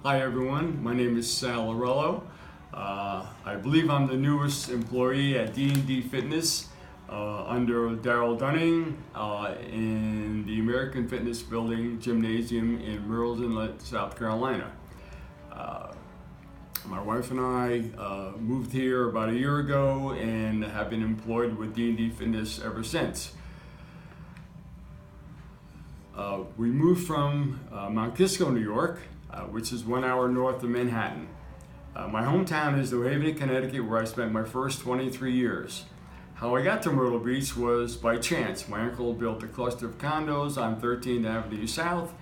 Hi everyone, my name is Sal Lorelei. I believe I'm the newest employee at D&D Fitness under Daryl Dunning in the American Fitness Building Gymnasium in Merle's Inlet, South Carolina. My wife and I moved here about a year ago and have been employed with D&D Fitness ever since. We moved from Mount Kisco, New York, which is 1 hour north of Manhattan. My hometown is New Haven, Connecticut, where I spent my first 23 years. How I got to Myrtle Beach was by chance. My uncle built a cluster of condos on 13th Avenue South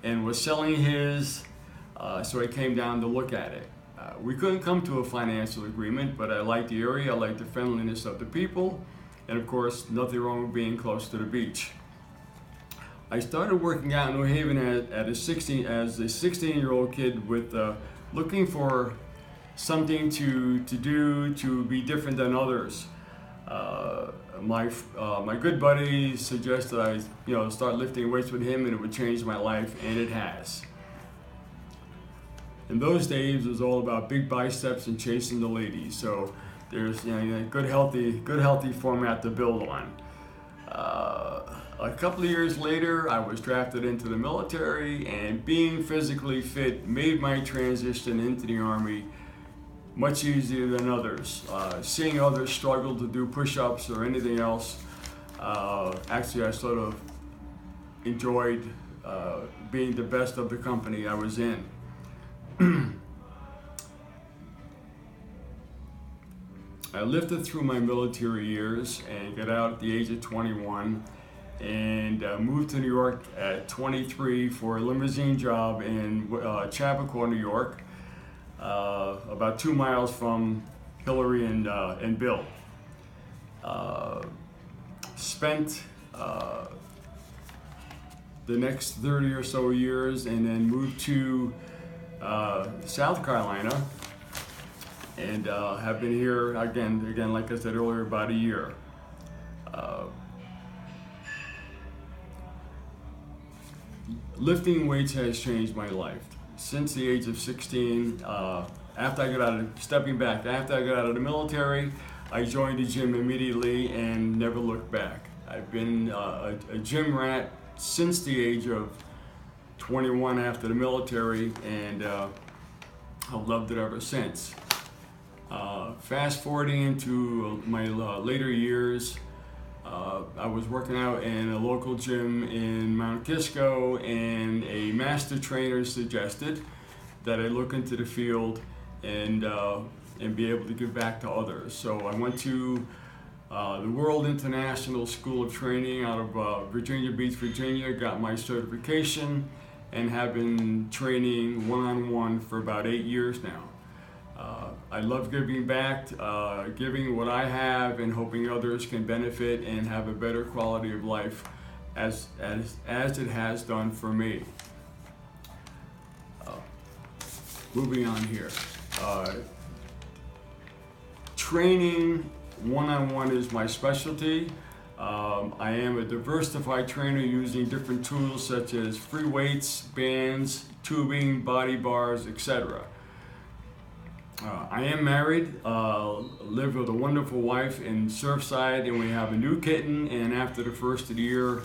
and was selling his, so I came down to look at it. We couldn't come to a financial agreement, but I liked the area, I liked the friendliness of the people, and of course, nothing wrong with being close to the beach. I started working out in New Haven as a 16-year-old kid with looking for something to do to be different than others. My good buddy suggested I start lifting weights with him and it would change my life, and it has. In those days, it was all about big biceps and chasing the ladies. So there's a good healthy format to build on. A couple of years later, I was drafted into the military, and being physically fit made my transition into the Army much easier than others. Seeing others struggle to do push-ups or anything else, actually I sort of enjoyed being the best of the company I was in. I lifted through my military years and got out at the age of 21 and moved to New York at 23 for a limousine job in Chappaqua, New York, about 2 miles from Hillary and Bill. Spent the next 30 or so years and then moved to South Carolina, and have been here again, like I said earlier, about a year. Lifting weights has changed my life. Since the age of 16, after I got out of the military, I joined the gym immediately and never looked back. I've been a gym rat since the age of 21 after the military, and I've loved it ever since. Fast forwarding into my later years, I was working out in a local gym in Mount Kisco, and a master trainer suggested that I look into the field and be able to give back to others. So I went to the World International School of Training out of Virginia Beach, Virginia, got my certification, and have been training one-on-one for about 8 years now. I love giving back, giving what I have and hoping others can benefit and have a better quality of life as it has done for me. Moving on here. Training one-on-one is my specialty. I am a diversified trainer using different tools such as free weights, bands, tubing, body bars, etc. I am married, live with a wonderful wife in Surfside, and we have a new kitten, and after the first of the year,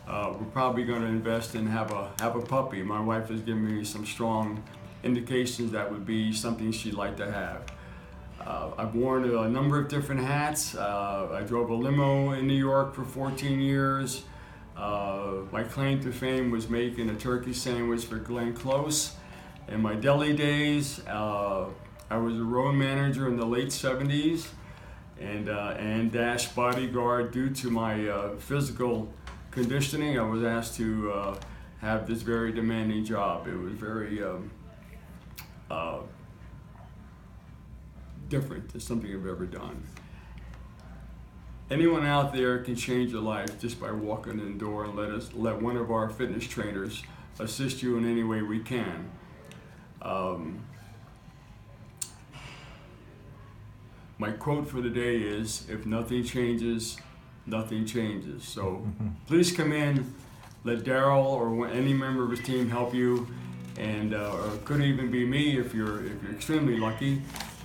we're probably going to invest and have a puppy. My wife has given me some strong indications that would be something she'd like to have. I've worn a number of different hats. I drove a limo in New York for 14 years. My claim to fame was making a turkey sandwich for Glenn Close. In my deli days, I was a road manager in the late 70s and dash bodyguard. Due to my physical conditioning, I was asked to have this very demanding job. It was very different than something I've ever done. Anyone out there can change your life just by walking in the door, and let one of our fitness trainers assist you in any way we can. My quote for the day is, if nothing changes, nothing changes. So please come in, let Daryl or any member of his team help you, and or it could even be me if you're extremely lucky.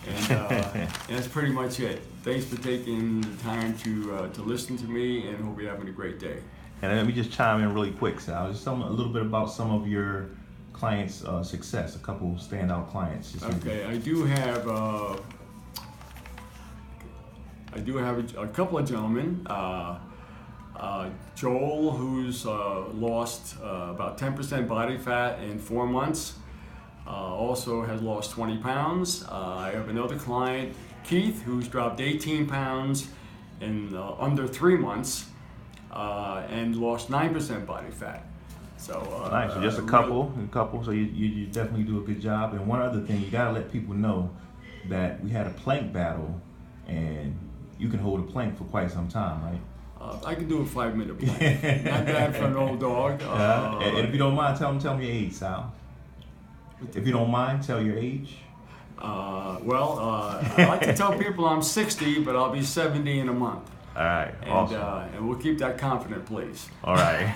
And that's pretty much it. Thanks for taking the time to listen to me, and hope you're having a great day. And let me just chime in really quick, Sal. Just a little bit about some of your clients' success. A couple standout clients. Okay, I do have a couple of gentlemen. Joel, who's lost about 10% body fat in 4 months, also has lost 20 pounds. I have another client, Keith, who's dropped 18 pounds in under 3 months and lost 9% body fat. So nice. So just a couple. So you definitely do a good job. And one other thing, you gotta let people know that we had a plank battle, and you can hold a plank for quite some time, right? I can do a 5-minute plank. Not bad for an old dog. And if you don't mind, tell me your age, Sal. If you don't mind, tell your age. I like to tell people I'm 60, but I'll be 70 in a month. All right, and, awesome. And we'll keep that confident, please. All right.